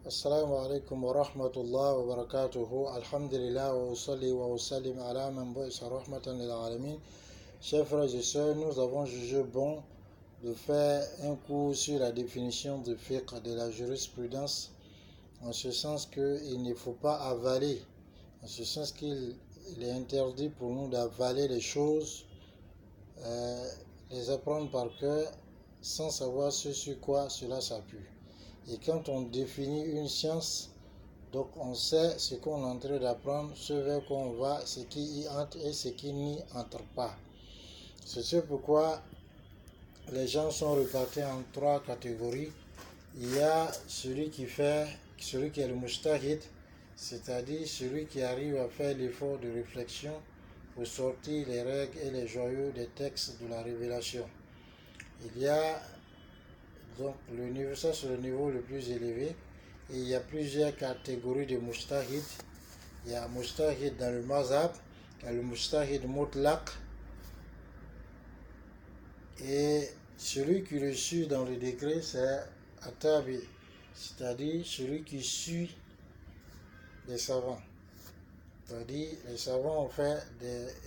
Assalamu alaikum wa rahmatullahi wa barakatuhu. Alhamdulillah wa usalli wa usallim ala man bu'isa rahmatan lil alamin. Chers frères et sœurs, nous avons jugé bon de faire un cours sur la définition du fiqh, de la jurisprudence, en ce sens qu'il ne faut pas avaler, en ce sens qu'il est interdit pour nous d'avaler les choses, les apprendre par cœur, sans savoir ce sur quoi cela s'appuie. Et quand on définit une science, donc on sait ce qu'on est en train d'apprendre, ce vers quoi on va, ce qui y entre et ce qui n'y entre pas. C'est ce pourquoi les gens sont répartis en trois catégories. Il y a celui qui est le mujtahid, c'est-à-dire celui qui arrive à faire l'effort de réflexion pour sortir les règles et les joyaux des textes de la révélation. Il y a donc ça c'est le niveau le plus élevé, et il y a plusieurs catégories de mujtahid. Il y a mujtahid dans le mazhab, il y a le mujtahid mutlaq, et celui qui le suit dans le décret c'est atabi, c'est-à-dire celui qui suit les savants. C'est-à-dire les savants ont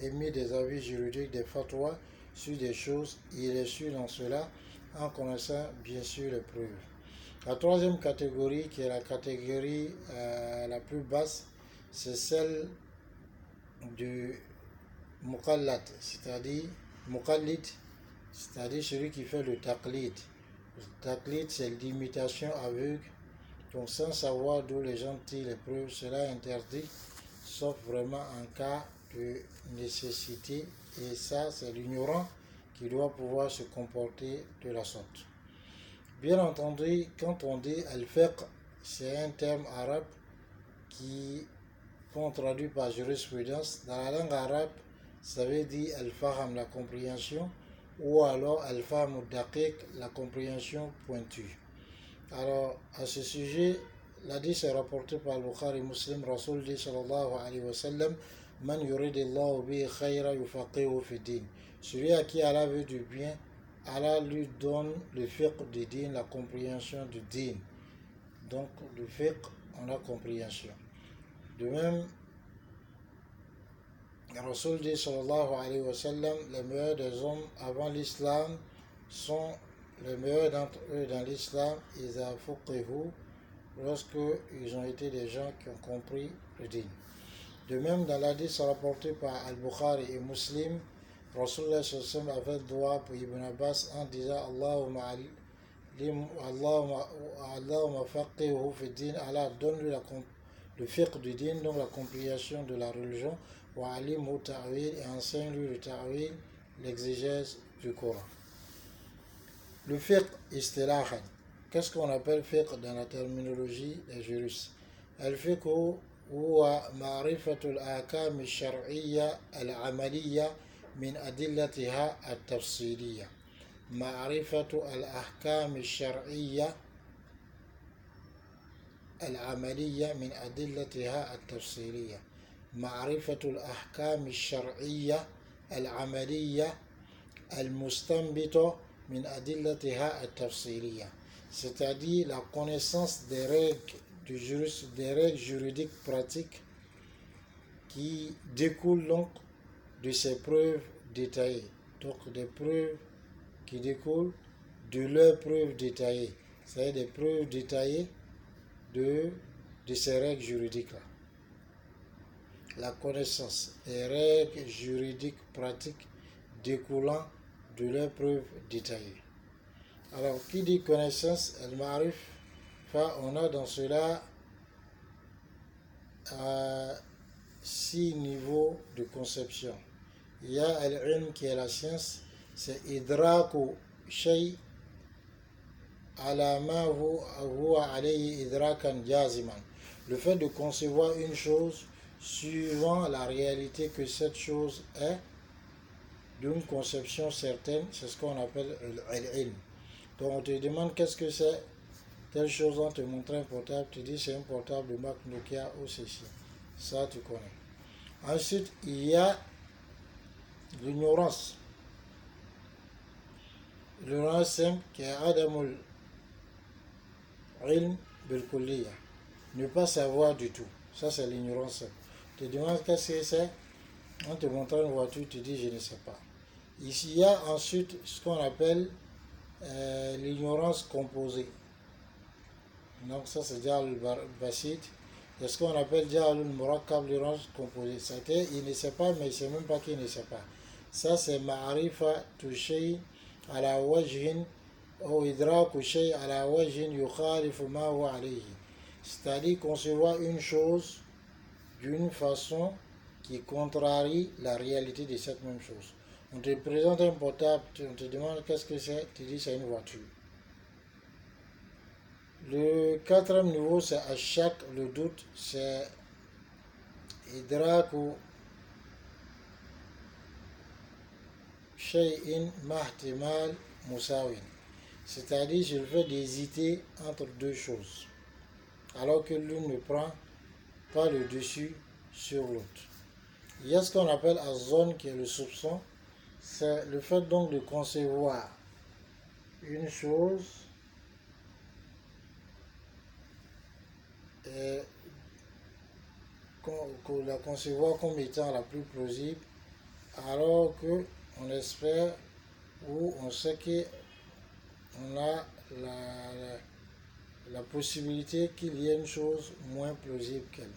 émis des avis juridiques, des fatwas sur des choses, il les suit dans cela en connaissant bien sûr les preuves. La troisième catégorie, qui est la catégorie la plus basse, c'est celle du muqallid, c'est-à-dire celui qui fait le taqlid. Le taqlid, c'est l'imitation aveugle, donc sans savoir d'où les gens tirent les preuves, cela est interdit, sauf vraiment en cas de nécessité, et ça c'est l'ignorant qui doit pouvoir se comporter de la sorte. Bien entendu, quand on dit al-fiqh, c'est un terme arabe qu'on traduit par jurisprudence. Dans la langue arabe, ça veut dire al-faham, la compréhension, ou alors al-fahm al-daqiq, la compréhension pointue. Alors, à ce sujet, l'hadith est rapporté par Bukhari Muslim. Rasoul dit sallallahu alayhi wa sallam: Man yuridillahu bihi khayra yufaqihu fi din. Celui à qui Allah veut du bien, Allah lui donne le fiqh du din, la compréhension du din. Donc, le fiqh, on a compréhension. De même, Rasoul dit sallallahu alayhi wa sallam: les meilleurs des hommes avant l'islam sont les meilleurs d'entre eux dans l'islam, ils a fuqihu, lorsque ils ont été des gens qui ont compris le din. De même, dans l'hadith rapporté par Al-Bukhari et Muslim, Rasulullah sallallahu a fait dua pour Ibn Abbas en disant: Allahumma faqihu fi din, Allah donne-lui le fiqh du din, donc la compréhension de la religion, wa alimhu ta'wil, et enseigne-lui le ta'wil, l'exégèse du Coran. Le fiqh istilahan. Qu'est-ce qu'on appelle fiqh dans la terminologie des juristes? Al-fiqh هو معرفة الأحكام الشرعية العملية من أدلتها التفصيلية. معرفة الأحكام الشرعية العملية من أدلتها التفصيلية. معرفة الأحكام الشرعية العملية المستنبطة من أدلتها التفصيلية. C'est-à-dire la connaissance des règles juridiques pratiques qui découlent donc de ces preuves détaillées. Donc des preuves qui découlent de leurs preuves détaillées. C'est-à-dire des preuves détaillées de ces règles juridiques-là. La connaissance des règles juridiques pratiques découlant de leurs preuves détaillées. Alors, qui dit connaissance, al-ma'rif, on a dans cela 6 niveaux de conception. Il y a al-ilm qui est la science, c'est idraku shay ala ma huwa alayhi idrakan jaziman. Le fait de concevoir une chose suivant la réalité que cette chose est, d'une conception certaine, c'est ce qu'on appelle al-ilm. Donc on te demande qu'est-ce que c'est telle chose, on te montre un portable, tu dis c'est un portable de marque Nokia ou ceci. Ça tu connais. Ensuite, il y a l'ignorance. L'ignorance simple qui est adamul ilm bil kulliya. Ne pas savoir du tout. Ça, c'est l'ignorance. Tu te demandes qu'est-ce que c'est. On te montre une voiture, tu dis je ne sais pas. Ici, il y a ensuite ce qu'on appelle l'ignorance composée. Donc ça c'est Jahl Basit. Il y a ce qu'on appelle Jahl Murakkab, l'ignorance composée. C'est-à-dire il ne sait pas, mais il ne sait même pas qu'il ne sait pas. Ça c'est Ma'arifa Tushei ala wajhin ou idraku shay ala wajhin yukhalifu ma huwa alayhi. C'est-à-dire concevoir une chose d'une façon qui contrarie la réalité de cette même chose. On te présente un portable, on te demande qu'est-ce que c'est, tu dis c'est une voiture. Le quatrième niveau, c'est Ashak, le doute, c'est Idraku Shay'in Mahtimal Musawin. C'est-à-dire, je le fais d'hésiter entre deux choses, alors que l'une ne prend pas le dessus sur l'autre. Il y a ce qu'on appelle Azon, qui est le soupçon. C'est le fait donc de concevoir une chose et la concevoir comme étant la plus plausible, alors que on espère ou on sait qu'on a la possibilité qu'il y ait une chose moins plausible qu'elle.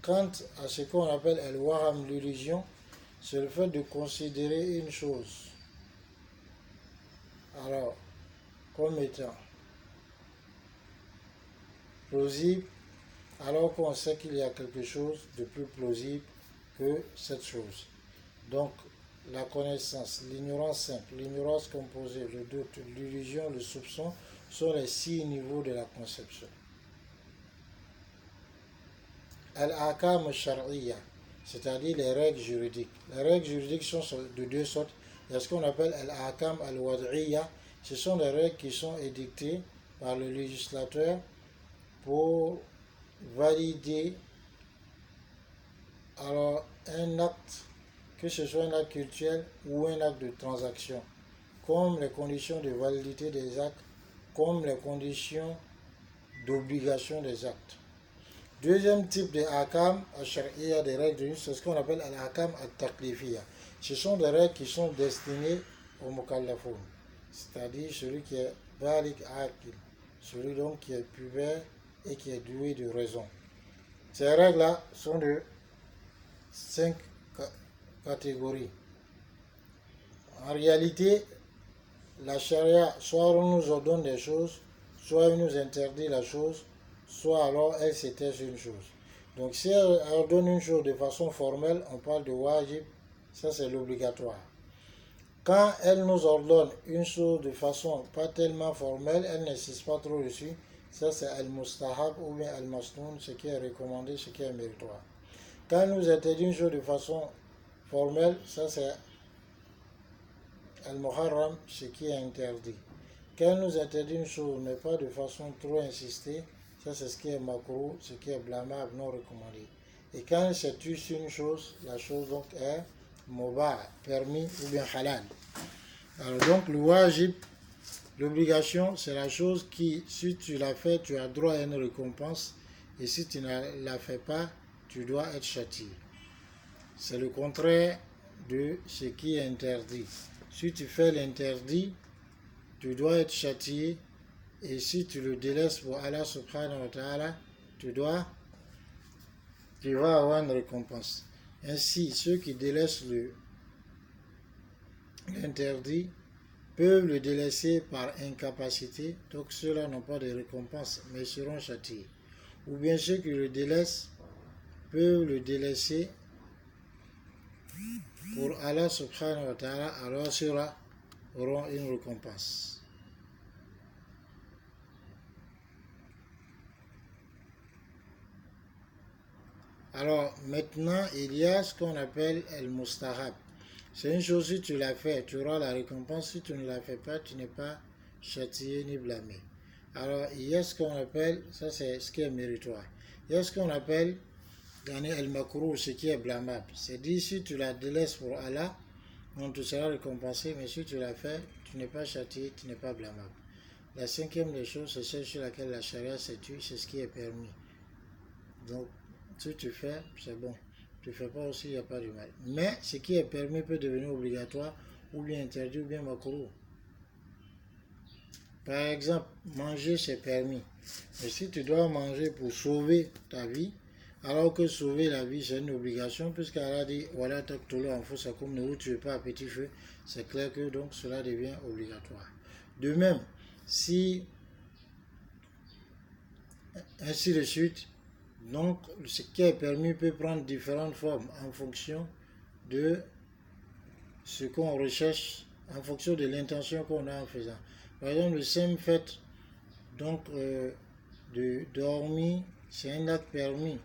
Quant à ce qu'on appelle el-waham, l'illusion, c'est le fait de considérer une chose alors comme étant plausible, alors qu'on sait qu'il y a quelque chose de plus plausible que cette chose. Donc, la connaissance, l'ignorance simple, l'ignorance composée, le doute, l'illusion, le soupçon sont les 6 niveaux de la conception. Al-Akam al-Shar'iyya, c'est-à-dire les règles juridiques. Les règles juridiques sont de deux sortes. Il y a ce qu'on appelle Al-Akam al-Wad'iyya, ce sont des règles qui sont édictées par le législateur pour valider alors un acte, que ce soit un acte cultuel ou un acte de transaction, comme les conditions de validité des actes, comme les conditions d'obligation des actes. Deuxième type de Akam, al-Shar'iyya, des règles, c'est ce qu'on appelle Al-Akam al-Taklifiyya. Ce sont des règles qui sont destinées au Mukallafoun, c'est-à-dire celui qui est Balik Akil, celui donc qui est pubère et qui est doué de raison. Ces règles-là sont de 5 catégories. En réalité, la charia, soit on nous ordonne des choses, soit elle nous interdit la chose, soit alors elle s'étèche une chose. Donc si elle ordonne une chose de façon formelle, on parle de wajib, ça c'est l'obligatoire. Quand elle nous ordonne une chose de façon pas tellement formelle, elle n'insiste pas trop dessus, ça c'est al-mustahab ou bien al-masnoun, ce qui est recommandé, ce qui est méritoire. Quand elle nous interdit une chose de façon formelle, ça c'est al-muharram, ce qui est interdit. Quand elle nous interdit une chose, mais pas de façon trop insistée, ça c'est ce qui est makruh, ce qui est blâmable, non recommandé. Et quand elle s'étue sur une chose, la chose donc est mubah, permis ou bien halal. Alors donc le wajib, l'obligation, c'est la chose qui, si tu la fais, tu as droit à une récompense, et si tu ne la fais pas, tu dois être châtié. C'est le contraire de ce qui est interdit. Si tu fais l'interdit, tu dois être châtié, et si tu le délaisses pour Allah subhanahu wa ta'ala, tu vas avoir une récompense. Ainsi, ceux qui délaissent l'interdit peuvent le délaisser par incapacité, donc ceux-là n'ont pas de récompense, mais seront châtiés. Ou bien ceux qui le délaissent peuvent le délaisser pour Allah subhanahu wa ta'ala, alors ceux-là auront une récompense. Alors maintenant, il y a ce qu'on appelle el-mustahab. C'est une chose, si tu l'as fait, tu auras la récompense. Si tu ne la fais pas, tu n'es pas châtié ni blâmé. Alors, il y a ce qu'on appelle, ça c'est ce qui est méritoire. Il y a ce qu'on appelle gagner el-makruh, ce qui est blâmable. C'est dit, si tu la délaisses pour Allah, on te sera récompensé, mais si tu la fais, tu n'es pas châtié, tu n'es pas blâmable. La cinquième des choses, c'est celle sur laquelle la charia s'étudie, c'est ce qui est permis. Donc, si tu fais, c'est bon. Tu ne fais pas aussi, il n'y a pas de mal. Mais ce qui est permis peut devenir obligatoire, ou bien interdit, ou bien makruh. Par exemple, manger, c'est permis. Mais si tu dois manger pour sauver ta vie, alors que sauver la vie, c'est une obligation, puisqu'elle a dit, voilà, en fausse comme ne vous tuez pas à petit feu, c'est clair que donc cela devient obligatoire. De même, si, ainsi de suite, donc ce qui est permis peut prendre différentes formes en fonction de ce qu'on recherche, en fonction de l'intention qu'on a en faisant. Par exemple, le simple fait donc de dormir, c'est un acte permis.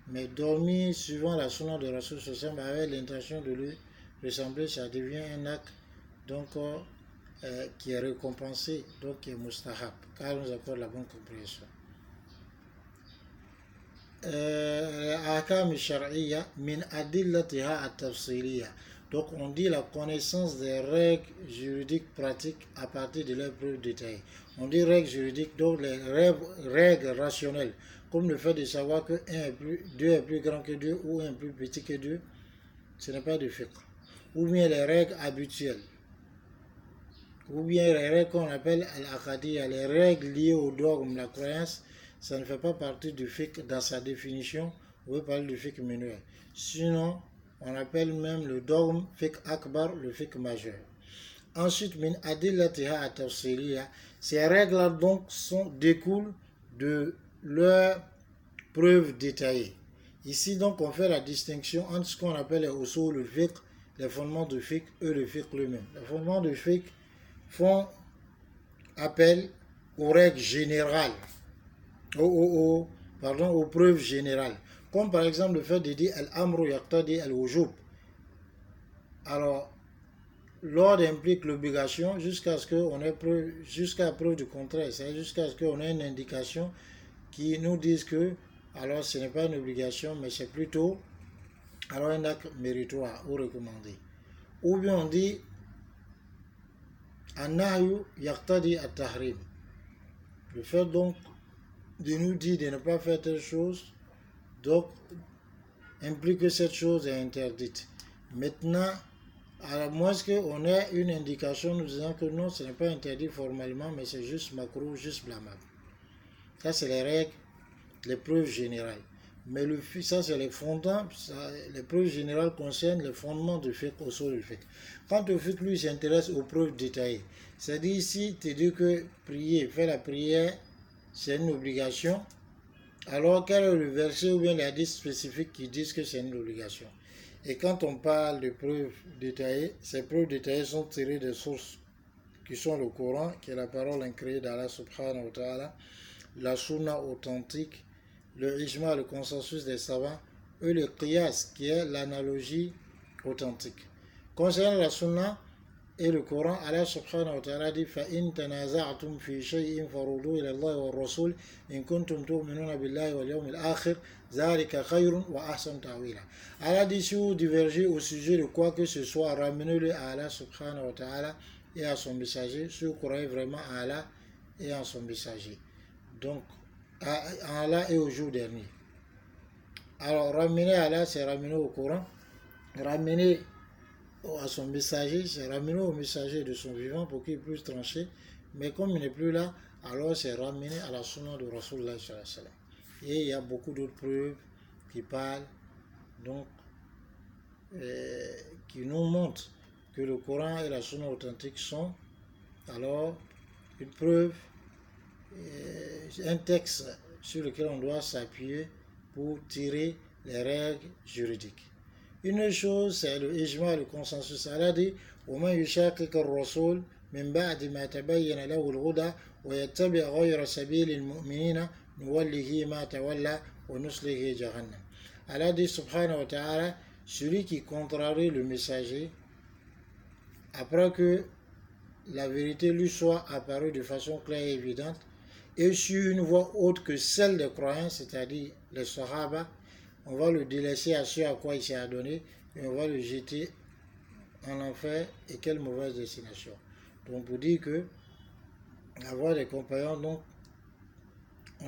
Mais dormir suivant la sunna de Rasul Sallam avec l'intention de lui ressembler, ça devient un acte donc qui est récompensé, donc qui est mustahab, car nous accorde la bonne compréhension. Ahkam shar'iyya min adillatiha at-tafsiliyya. Donc on dit la connaissance des règles juridiques pratiques à partir de leurs preuves détaillées. On dit règles juridiques, donc les règles rationnelles, comme le fait de savoir que 2 est plus grand que 2 ou 1 plus petit que 2, ce n'est pas du fiqh. Ou bien les règles habituelles, ou bien les règles qu'on appelle al-aqadiyya, les règles liées au dogme, la croyance, ça ne fait pas partie du fiqh dans sa définition. On veut parler du fiqh mineur. Sinon, on appelle même le dogme fiqh akbar, le fiqh majeur. Ensuite, min adillatiha at-tafsiliya, ces règles-là donc découlent de leurs preuves détaillées. Ici donc on fait la distinction entre ce qu'on appelle les usul, le fiqh, les fondements du fiqh et le fiqh lui-même. Les fondements du fiqh font appel aux règles générales, aux preuves générales. Comme par exemple le fait de dire al-amru yaqtadi al-wujub. Alors, l'ordre implique l'obligation jusqu'à ce qu'on ait preuve, jusqu'à preuve du contraire, c'est-à-dire jusqu'à ce qu'on ait une indication qui nous dise que alors ce n'est pas une obligation, mais c'est plutôt alors un acte méritoire ou recommandé. Ou bien on dit an-nahyu yaqtadi at-tahrim. Le fait donc de nous dire de ne pas faire telle chose, donc implique que cette chose est interdite. Maintenant, à moins qu'on ait une indication nous disant que non, ce n'est pas interdit formellement, mais c'est juste makruh, juste blâmable. Ça, c'est les règles, les preuves générales. Mais ça, c'est les fondements, les preuves générales concernent les fondements du fiqh, au sol du fiqh. Quant au fiqh, lui, s'intéresse aux preuves détaillées. C'est-à-dire ici, tu dis que prier, faire la prière, c'est une obligation. Alors, quel est le verset ou bien les hadiths spécifiques qui disent que c'est une obligation? Et quand on parle de preuves détaillées, ces preuves détaillées sont tirées des sources qui sont le Coran, qui est la parole incréée d'Allah subhanahu wa ta'ala, la sunna authentique, le ijma, le consensus des savants, et le qiyas, qui est l'analogie authentique. Concernant la sunna et le Coran, Allah subhanahu wa ta'ala dit فَإِن تَنَازَعْتُمْ فِي شَيْءٍ فَرُدُّوهُ إِلَى اللَّهِ وَالرَّسُولِ إِن كُنتُمْ تُؤْمِنُونَ بِاللَّهِ وَالْيَوْمِ الْآخِرِ ذَلِكَ خَيْرٌ وَأَحْسَنُ تَأْوِيلًا. Allah dit si vous divergez au sujet de quoi que ce soit, ramenez-le à Allah subhanahu wa ta'ala et à son messager, si vous croyez vraiment à Allah et à son messager. Donc, à Allah et au jour dernier. Alors, ramener à Allah, c'est ramener au Coran. Ramener à son messager, c'est ramener au messager de son vivant pour qu'il puisse trancher. Mais comme il n'est plus là, alors c'est ramener à la sunna de Rasulullah sallallahu alayhi wa sallam. Et il y a beaucoup d'autres preuves qui parlent, donc, qui nous montrent que le Coran et la sunna authentique sont alors une preuve, un texte sur lequel on doit s'appuyer pour tirer les règles juridiques. Une chose, c'est le ijma, le consensus. Allah dit وَمَنْ يُشَاقِقَ الرَّسُولِ مِنْ بَعْدِ مَا تَبَيَّنَ لَهُ الْهُدَى وَيَتَّبِعْ غَيْرَ سَبِيلِ الْمُؤْمِنِينَ نُوَلِّهِ مَا تَوَلَّى وَنُصْلِهِ جَهَنَّمَ. Allah dit subhanahu wa ta'ala, celui qui contrarie le messager après que la vérité lui soit apparue de façon claire et évidente et sur une voie autre que celle des croyants, c'est-à-dire les sahaba, on va le délaisser à ce à quoi il s'est adonné et on va le jeter en enfer. Et quelle mauvaise destination. Donc pour dire que avoir des compagnons, donc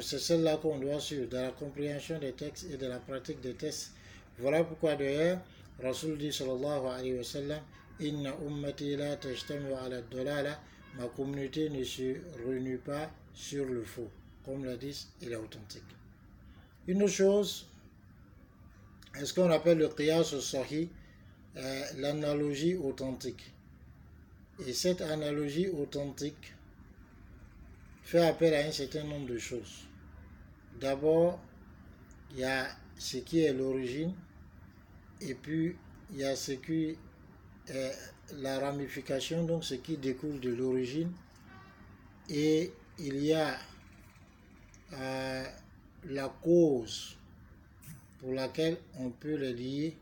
c'est celle-là qu'on doit suivre dans la compréhension des textes et de la pratique des textes. Voilà pourquoi d'ailleurs, Rasul dit sallallahu alayhi wa sallam, Inna ummati la tajtami'u ala dolala, ma communauté ne se réunit pas sur le faux. Comme le dit, il est authentique. Une autre chose, est ce qu'on appelle le qiyas al-sahih, l'analogie authentique. Et cette analogie authentique fait appel à un certain nombre de choses. D'abord, il y a ce qui est l'origine, et puis il y a ce qui est la ramification, donc ce qui découle de l'origine, et il y a la cause pour laquelle on peut les lier.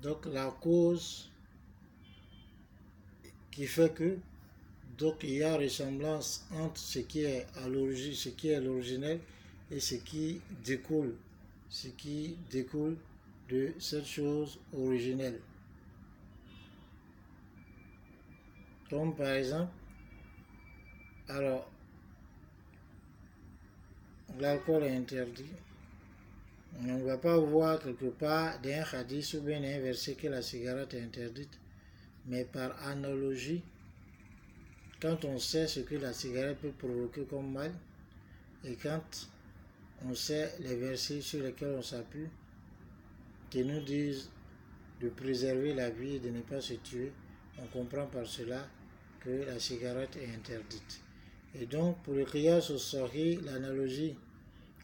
Donc la cause qui fait que donc il y a ressemblance entre ce qui est à l'origine, ce qui est l'originel et ce qui découle de cette chose originelle. Comme par exemple, alors l'alcool est interdit. On ne va pas voir quelque part d'un hadith ou bien un verset que la cigarette est interdite, mais par analogie, quand on sait ce que la cigarette peut provoquer comme mal, et quand on sait les versets sur lesquels on s'appuie, qui nous disent de préserver la vie et de ne pas se tuer, on comprend par cela que la cigarette est interdite. Et donc, pour le qiyas al-sahih, l'analogie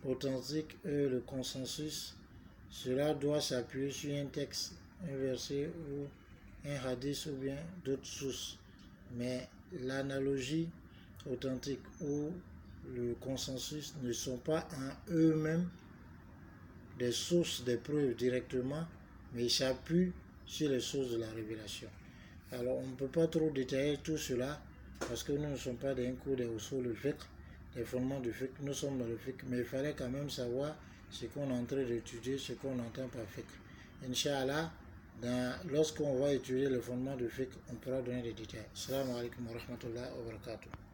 authentique et le consensus, cela doit s'appuyer sur un texte, un verset ou un hadith ou bien d'autres sources. Mais l'analogie authentique ou le consensus ne sont pas en eux-mêmes des sources des preuves directement, mais ils s'appuient sur les sources de la révélation. Alors on ne peut pas trop détailler tout cela parce que nous ne sommes pas d'un cours des usul al-fiqh, des fondements du fiqh, nous sommes dans le fiqh, mais il fallait quand même savoir ce qu'on est en train d'étudier, ce qu'on entend par fiqh. Inch'Allah, lorsqu'on va étudier le fondement du fiqh, on pourra donner des détails. Assalamu alaikum wa rahmatullahi wa barakatuh.